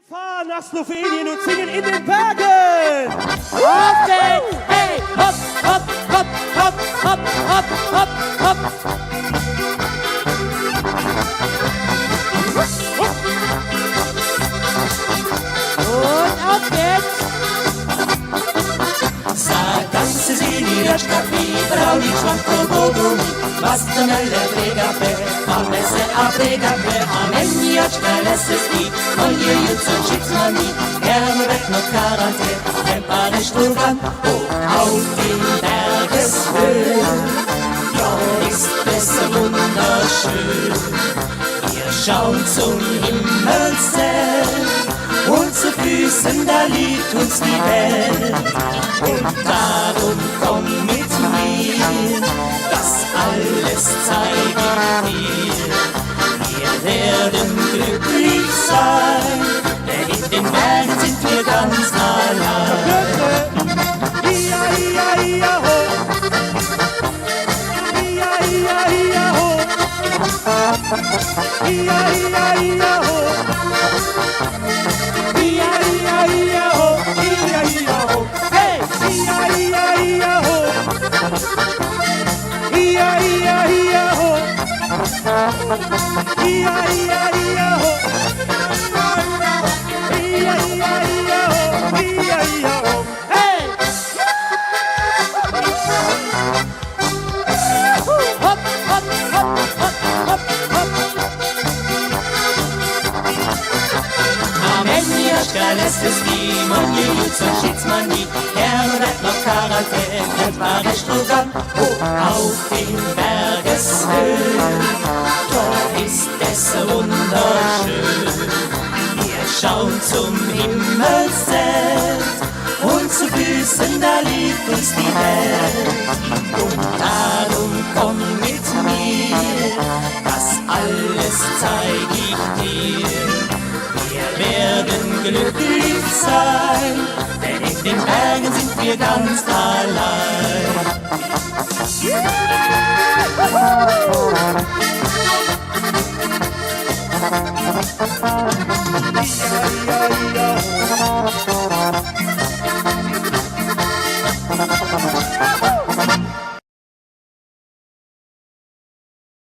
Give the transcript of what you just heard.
Fahren nach Slowenien und singen in den Bergen. Auf geht's! Hey, hopp, hopp, hopp, hopp, hopp, hopp, hopp, hopp. Und auf geht's! Zadanse si niederškapi, pravni član pogodu, vastonele pregape, máme se a pregape, a meniačka lesesky, on je juco šicmani, gerne weg noch Karate, tempare Sturgan, auf den Bergeshöhe, ja ist es wunderschön, wir schauen zum Himmelszelt, und zu Füßen, da liegt uns die Welt. Und darum komm mit mir, das alles zeig ich dir. Wir werden glücklich sein, denn in den Bergen sind wir ganz allein. Ia, ia, ia, ho. Ia, ia, ia, ho. Ia, ia, ia, ho. Ia, ia, ia, ho. Ia, ia, ho. Hey! Ia, ia, ia, ho. Ia, ia, ia, ho. Ia, ia, ia, ho. Ia, ia, ia, ho. Ia, ia, ho. Hey! Hopp, hopp, hopp, hopp, hopp, hopp. Meniačka lesesky, on je juco šicmani, gerne weg noch Karate, tempare Sturgan, auf den Bergeshöhen, dort ist es wunderschön. Wir schauen zum Himmelszelt, und zu Füßen, da liegt uns die Welt. Und darum komm mit mir, das alles zeig ich dir. Wir werden glücklich sein, denn in den Bergen sind wir ganz allein.